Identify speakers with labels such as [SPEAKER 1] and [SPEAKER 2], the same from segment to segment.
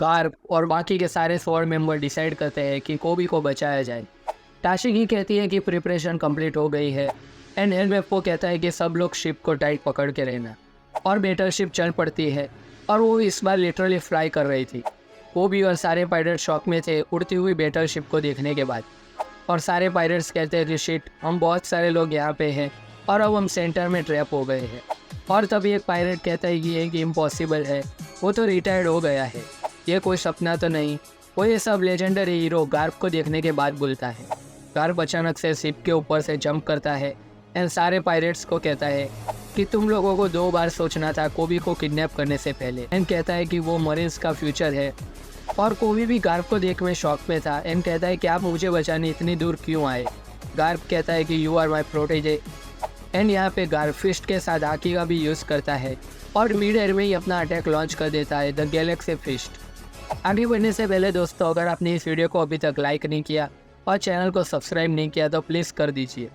[SPEAKER 1] Garp और बाकी के सारे 4 मेंबर डिसाइड करते हैं कि कोबी को बचाया जाए। टाशिगी कहती है कि प्रिपरेशन कंप्लीट हो गई है एंड एलमेप्पो कहता है कि सब लोग शिप को टाइट पकड़ के रहना। और बेटर शिप चल पड़ती है और वो इस बार लिटरली फ्लाई कर रही थी। कोबी और सारे पायलट शॉक में थे उड़ती हुई बेटर शिप को देखने के बाद। और सारे पायलट्स कहते हैं कि शिट, हम बहुत सारे लोग यहाँ पे हैं और अब हम सेंटर में ट्रैप हो गए हैं। और तभी एक पायलट कहता है कि ये कि इम्पॉसिबल है, वो तो रिटायर्ड हो गया है, ये कोई सपना तो नहीं। वो ये सब लेजेंडरी हीरो गार्प को देखने के बाद बोलता है। गार्प अचानक से शिप के ऊपर से जंप करता है एंड सारे पायलट्स को कहता है कि तुम लोगों को 2 बार सोचना था कोबी को किडनैप करने से पहले। एंड कहता है कि वो मरीन्स का फ्यूचर है। और कोबी भी गार्प को देख में शॉक में था एंड कहता है कि आप मुझे बचाने इतनी दूर क्यों आए। गार्प कहता है कि you are my protege. And यहाँ पे गार्प फिस्ट के साथ हाकी का भी यूज़ करता है और मिड एयर में ही अपना अटैक लॉन्च कर देता है, द गैलेक्सी फिस्ट। आगे बढ़ने से पहले दोस्तों, अगर आपने इस वीडियो को अभी तक लाइक नहीं किया और चैनल को सब्सक्राइब नहीं किया तो प्लीज़ कर दीजिए।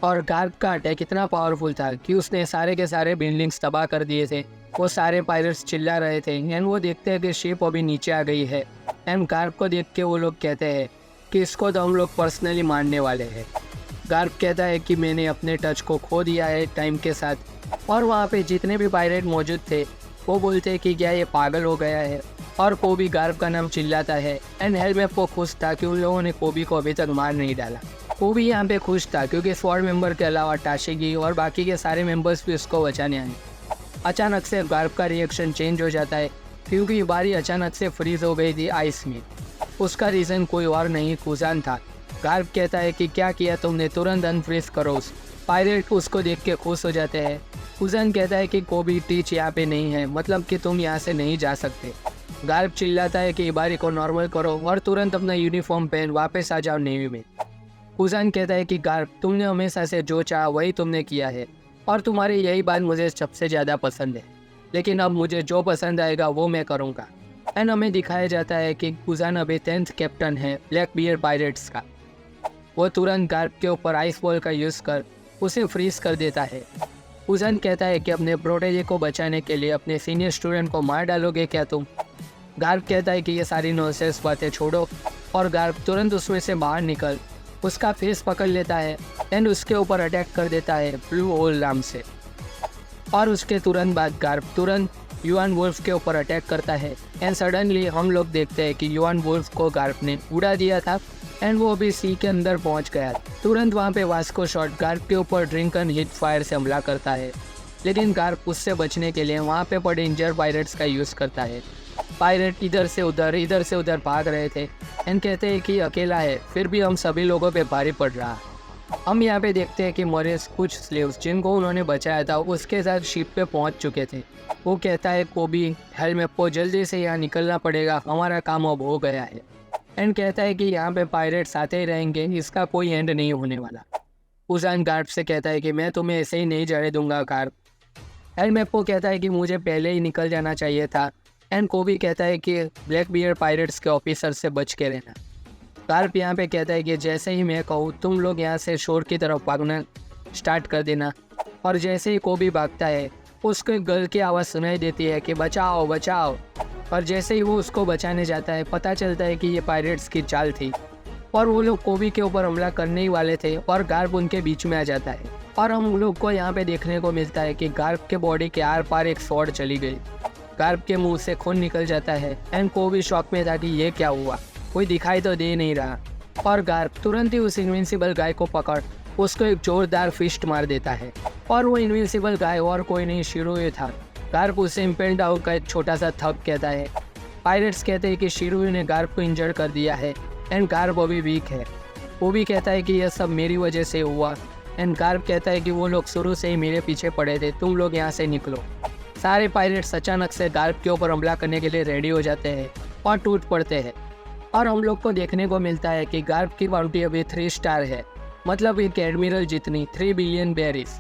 [SPEAKER 1] और गार्प का अटैक इतना पावरफुल था कि उसने सारे के सारे बिल्डिंग्स तबाह कर दिए थे। वो सारे पायलट्स चिल्ला रहे थे एंड वो देखते हैं कि शिप अभी नीचे आ गई है। एंड गार्प को देख के वो लोग कहते हैं कि इसको तो हम लोग पर्सनली मारने वाले हैं। गार्प कहता है कि मैंने अपने टच को खो दिया है टाइम के साथ। और वहाँ पे जितने भी पायलट मौजूद थे वो बोलते हैं कि क्या ये पागल हो गया है। और कोबी गार्प का नाम चिल्लाता है एंड एलमेप्पो खुश था कि उन लोगों ने कोबी को अभी तक मार नहीं डाला। कोबी यहाँ पे खुश था क्योंकि स्वॉर्ड मेंबर के अलावा टाशिगी और बाकी के सारे मेंबर्स भी उसको बचाने आए। अचानक से गार्प का रिएक्शन चेंज हो जाता है क्योंकि बारी अचानक से फ्रीज हो गई थी आइस में। उसका रीज़न कोई और नहीं, कुजान था। गार्प कहता है कि क्या किया तुमने, तुरंत अनफ्रीज करो। पायलट उसको देख के खुश हो जाते हैं। कुजान कहता है कि कोबी टीच यहाँ पे नहीं है, मतलब कि तुम यहाँ से नहीं जा सकते। गार्प चिल्लाता है कि इबारी को नॉर्मल करो और तुरंत अपना यूनिफॉर्म पहन वापस आ जाओ नेवी में। कुजान कहता है कि गार्प, तुमने हमेशा से जो चाहा वही तुमने किया है और तुम्हारी यही बात मुझे सबसे ज़्यादा पसंद है, लेकिन अब मुझे जो पसंद आएगा वो मैं करूँगा। एंड हमें दिखाया जाता है कि कुजान अभी 10th कैप्टन है ब्लैक बियर पायरेट्स का। वो तुरंत गार्प के ऊपर आइस बॉल का यूज़ कर उसे फ्रीज कर देता है। कुजान कहता है कि अपने प्रोटेजे को बचाने के लिए अपने सीनियर स्टूडेंट को मार डालोगे क्या तुम। गार्प कहता है कि ये सारी नॉनसेंस बातें छोड़ो। और गार्प तुरंत उसमें से बाहर निकल उसका फेस पकड़ लेता है एंड उसके ऊपर अटैक कर देता है ब्लू होल नाम से। और उसके तुरंत बाद गार्प तुरंत युआन वुल्फ के ऊपर अटैक करता है एंड सडनली हम लोग देखते हैं कि युआन वुल्फ को गार्प ने उड़ा दिया था एंड वो अभी सी के अंदर पहुंच गया। तुरंत वहाँ पे वास्को शॉट गार्प के ऊपर ड्रिंकन हिट फायर से हमला करता है, लेकिन गार्प उससे बचने के लिए वहाँ पे पड़े इंजर पायलट्स का यूज़ करता है। पायलट इधर से उधर भाग रहे थे एंड कहते हैं कि अकेला है, फिर भी हम सभी लोगों पे भारी पड़ रहा। हम यहाँ पे देखते हैं कि मॉरिस कुछ स्लेव्स जिनको उन्होंने बचाया था उसके साथ शिप पे पहुँच चुके थे। वो कहता है कोबी, एलमेप्पो, जल्दी से यहाँ निकलना पड़ेगा, हमारा काम अब हो गया है। एंड कहता है कि यहाँ पे पायरेट्स आते ही रहेंगे, इसका कोई एंड नहीं होने वाला। कुजान गार्प से कहता है कि मैं तुम्हें ऐसे ही नहीं जाने दूंगा गार्प। एलमेप्पो कहता है कि मुझे पहले ही निकल जाना चाहिए था। एंड कोबी कहता है कि ब्लैक बियर पायरेट्स के ऑफिसर से बच के रहना। गार्प यहाँ पे कहता है कि जैसे ही मैं कहूँ तुम लोग यहाँ से शोर की तरफ भागना स्टार्ट कर देना। और जैसे ही कोबी भागता है उसके गर्ल की आवाज़ सुनाई देती है कि बचाओ बचाओ। और जैसे ही वो उसको बचाने जाता है पता चलता है कि ये पायरेट्स की चाल थी और वो लोग कोबी के ऊपर हमला करने ही वाले थे और गार्प उनके बीच में आ जाता है। और हम लोग को यहाँ पे देखने को मिलता है कि गार्प के बॉडी के आर पार एक स्वॉर्ड चली गई। गार्प के मुंह से खून निकल जाता है एंड कोबी शॉक में था कि ये क्या हुआ, कोई दिखाई तो दे नहीं रहा। और गार्प तुरंत ही उस इनविंसिबल गाय को पकड़ उसको एक जोरदार फिस्ट मार देता है। और वो इनविंसिबल गाय और कोई नहीं, शिरोए था। गार्प उसे इम्पेल्ड आउट का एक छोटा सा थप कहता है। पायरेट्स कहते हैं कि शिरोए ने गार्प को इंजर कर दिया है एंड गार्प अभी वीक है। वो भी कहता है कि यह सब मेरी वजह से हुआ। एंड गार्प कहता है कि वो लोग शुरू से ही मेरे पीछे पड़े थे, तुम लोग यहाँ से निकलो। सारे पायरेट्स अचानक से गार्प के ऊपर हमला करने के लिए रेडी हो जाते हैं और टूट पड़ते हैं। और हम लोग को देखने को मिलता है कि गार्प की बाउंटी अभी 3 स्टार है, मतलब एक एडमिरल जितनी 3 बिलियन बेरीज।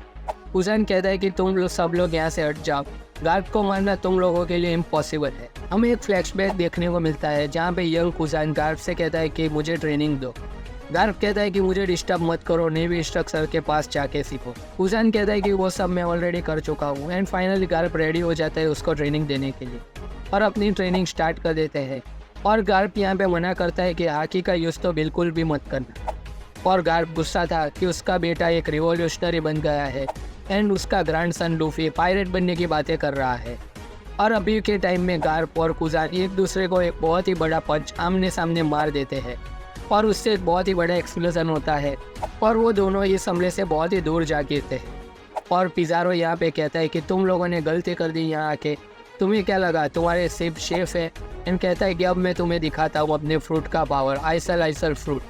[SPEAKER 1] कुजान कहता है कि तुम लोग सब लोग यहाँ से हट जाओ, गार्प को मारना तुम लोगों के लिए इम्पॉसिबल है। हमें एक फ्लैशबैक देखने को मिलता है जहाँ पे यंग कुजान गार्प से कहता है कि मुझे ट्रेनिंग दो। गार्प कहता है कि मुझे डिस्टर्ब मत करो, नेवी इंस्ट्रक्टर के पास जाके सीखो। कुजान कहता है कि वो सब मैं ऑलरेडी कर चुका हूँ। एंड फाइनली गार्प रेडी हो जाता है उसको ट्रेनिंग देने के लिए। और अपनी ट्रेनिंग स्टार्ट कर देते हैं। और गार्प यहाँ पे मना करता है कि हाकी का यूज़ तो बिल्कुल भी मत करना। और गार्प गुस्सा था कि उसका बेटा एक रिवॉल्यूशनरी बन गया है एंड उसका ग्रैंडसन लूफी पायरेट बनने की बातें कर रहा है। और अभी के टाइम में गार्प और कुजान एक दूसरे को एक बहुत ही बड़ा पंच आमने सामने मार देते हैं और उससे एक बहुत ही बड़ा एक्सप्लोजन होता है और वो दोनों इस हमले से बहुत ही दूर जा गिरते हैं। और पिज़ारो यहाँ पे कहता है कि तुम लोगों ने गलती कर दी यहाँ आके, तुम्हें क्या लगा तुम्हारे सिर्फ शेफ है। एंड कहता है कि अब मैं तुम्हें दिखाता हूँ अपने फ्रूट का पावर, आइसल फ्रूट।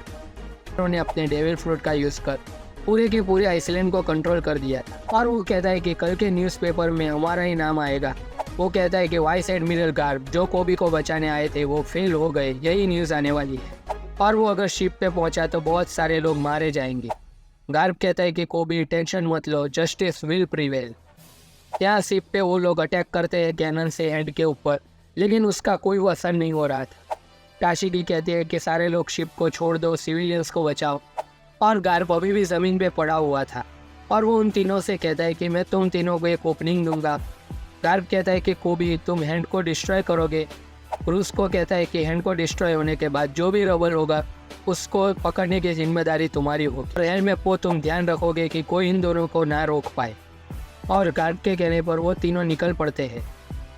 [SPEAKER 1] उन्होंने अपने डेविल फ्रूट का यूज़ कर पूरे के पूरे आइसलैंड को कंट्रोल कर दिया। और वो कहता है कि कल के न्यूज़पेपर में हमारा ही नाम आएगा। वो कहता है कि वाइस एडमिरल गार्प जो कोबी को बचाने आए थे वो फेल हो गए, यही न्यूज़ आने वाली है और वो अगर शिप पे पहुंचा तो बहुत सारे लोग मारे जाएंगे। गार्प कहता है कि कोबी टेंशन मत लो, जस्टिस विल प्रिवेल। यहाँ शिप पे वो लोग अटैक करते हैं कैनन से हेड के ऊपर, लेकिन उसका कोई असर नहीं हो रहा था। टाशिगी कहती है कि सारे लोग शिप को छोड़ दो, सिविलियंस को बचाओ। और गार्प अभी भी ज़मीन पे पड़ा हुआ था और वो उन तीनों से कहता है कि मैं तुम तीनों को एक ओपनिंग दूंगा। गार्प कहता है कि कोबी तुम हैंड को डिस्ट्रॉय करोगे। क्रूस को कहता है कि हैंड को डिस्ट्रॉय होने के बाद जो भी रबर होगा उसको पकड़ने की जिम्मेदारी तुम्हारी होगी। और हैंड में पो तुम ध्यान रखोगे कि कोई इन दोनों को ना रोक पाए। और गार्प के कहने पर वो तीनों निकल पड़ते हैं।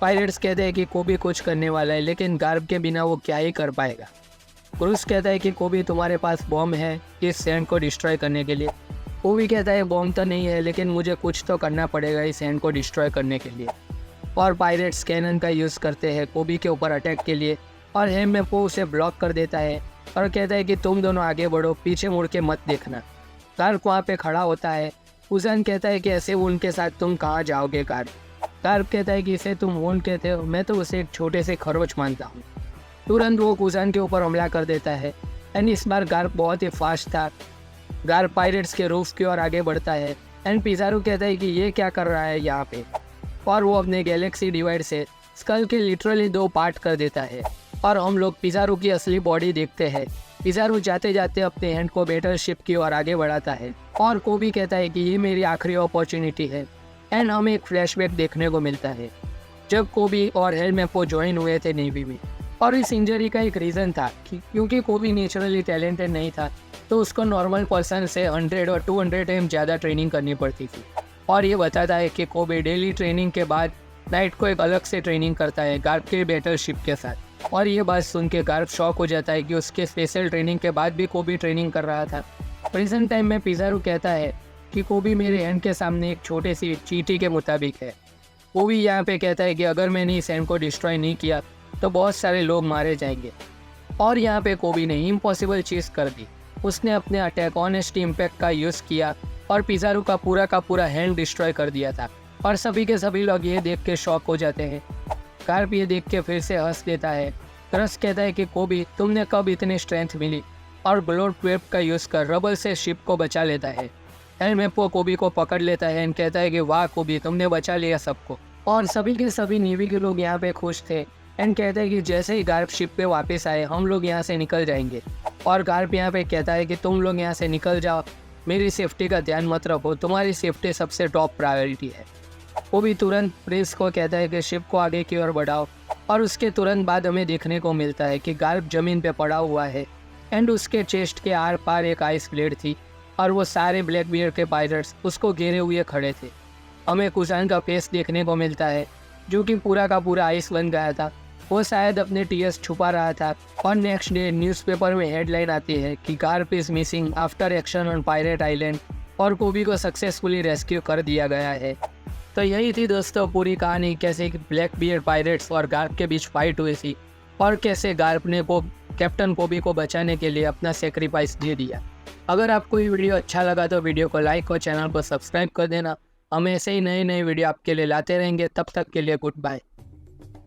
[SPEAKER 1] पायरेट्स कहते हैं कि कोबी कुछ करने वाला है, लेकिन गार्प के बिना वो क्या ही कर पाएगा। क्रूस कहता है कि कोबी तुम्हारे पास बॉम्ब है इस सैंड को डिस्ट्रॉय करने के लिए। कोबी कहता है बॉम्ब तो नहीं है, लेकिन मुझे कुछ तो करना पड़ेगा इस सैंड को डिस्ट्रॉय करने के लिए। और पायरेट्स कैनन का यूज़ करते हैं कोबी के ऊपर अटैक के लिए और हेम में पो उसे ब्लॉक कर देता है और कहता है कि तुम दोनों आगे बढ़ो, पीछे मुड़ के मत देखना। गार्प वहाँ पे खड़ा होता है। कुजान कहता है कि ऐसे उनके साथ तुम कहाँ जाओगे गार्प। गार्प कहता है कि इसे तुम वोन कहते हो, मैं तो उसे एक छोटे से खरोच मानता हूँ। तुरंत वो कुजान के ऊपर हमला कर देता है एंड इस बार गार्प बहुत ही फास्ट था। गार्प पायरेट्स के रूफ की ओर आगे बढ़ता है एंड पिज़ारो कहता है कि ये क्या कर रहा है यहाँ पे। और वो अपने गैलेक्सी डिवाइड से स्कल के लिटरली 2 पार्ट कर देता है और हम लोग पिज़ारो की असली बॉडी देखते हैं। पिज़ारो जाते जाते अपने हैंड को बैटल शिप की ओर आगे बढ़ाता है और कोबी कहता है कि ये मेरी आखिरी अपॉर्चुनिटी है। एंड हमें एक फ्लैशबैक देखने को मिलता है जब कोबी और हेलमेपो ज्वाइन हुए थे नेवी में। और इस इंजरी का एक रीज़न था कि क्योंकि कोबी नेचुरली टैलेंटेड नहीं था तो उसको नॉर्मल पर्सन से 100 और 200 टाइम ज़्यादा ट्रेनिंग करनी पड़ती थी। और ये बताता है कि कोबी डेली ट्रेनिंग के बाद नाइट को एक अलग से ट्रेनिंग करता है गार्प के बैटल शिप के साथ। और ये बात सुन के गार्प शॉक हो जाता है कि उसके स्पेशल ट्रेनिंग के बाद भी कोबी ट्रेनिंग कर रहा था। प्रेजेंट टाइम में पिज़ारो कहता है कि कोबी मेरे हैंड के सामने एक छोटे सी चींटी के मुताबिक है। कोबी यहाँ पे कहता है कि अगर मैंने इस हैंड को डिस्ट्रॉय नहीं किया तो बहुत सारे लोग मारे जाएंगे। और यहाँ पे कोबी ने इम्पॉसिबल चीज़ कर दी, उसने अपने अटैक ऑनेस्ट इम्पैक्ट का यूज़ किया और पिज़ारो का पूरा हैंड डिस्ट्रॉय कर दिया था। और सभी के सभी लोग ये देख के शॉक हो जाते हैं। गार्प ये देख के फिर से हंस देता है। क्रस कहता है कि कोबी तुमने कब इतनी स्ट्रेंथ मिली, और ग्लोड वेब का यूज़ कर रबल से शिप को बचा लेता है। हेलमेपो कोबी को पकड़ लेता है एंड कहता है कि वाह कोबी तुमने बचा लिया सबको। और सभी के सभी नेवी के लोग यहाँ पे खुश थे एंड कहते हैं कि जैसे ही गार्प शिप पे वापस आए हम लोग यहाँ से निकल जाएंगे। और गार्प यहाँ पे कहता है कि तुम लोग यहाँ से निकल जाओ, मेरी सेफ्टी का ध्यान मत रखो, तुम्हारी सेफ्टी सबसे टॉप प्रायोरिटी है। वो भी तुरंत प्रिंस को कहता है कि शिप को आगे की ओर बढ़ाओ। और उसके तुरंत बाद हमें देखने को मिलता है कि गार्प ज़मीन पे पड़ा हुआ है एंड उसके चेस्ट के आर पार एक आइस ब्लेड थी और वो सारे ब्लैक बियर के पायरेट्स उसको घेरे हुए खड़े थे। हमें कुजान का फेस देखने को मिलता है जो कि पूरा का पूरा आइस बन गया था। वो शायद अपने टीयर्स छुपा रहा था। और नेक्स्ट डे न्यूज़पेपर में हेडलाइन आती है कि Garp is missing after action on pirate island और कोबी को सक्सेसफुली रेस्क्यू कर दिया गया है। तो यही थी दोस्तों पूरी कहानी, कैसे ब्लैक बियर पायरेट्स और गार्प के बीच फाइट हुई थी और कैसे गार्प ने कैप्टन कोबी को बचाने के लिए अपना सेक्रीफाइस दे दिया। अगर आपको ये वीडियो अच्छा लगा तो वीडियो को लाइक और चैनल को सब्सक्राइब कर देना। हम ऐसे ही नए वीडियो आपके लिए लाते रहेंगे। तब तक के लिए गुड बाय।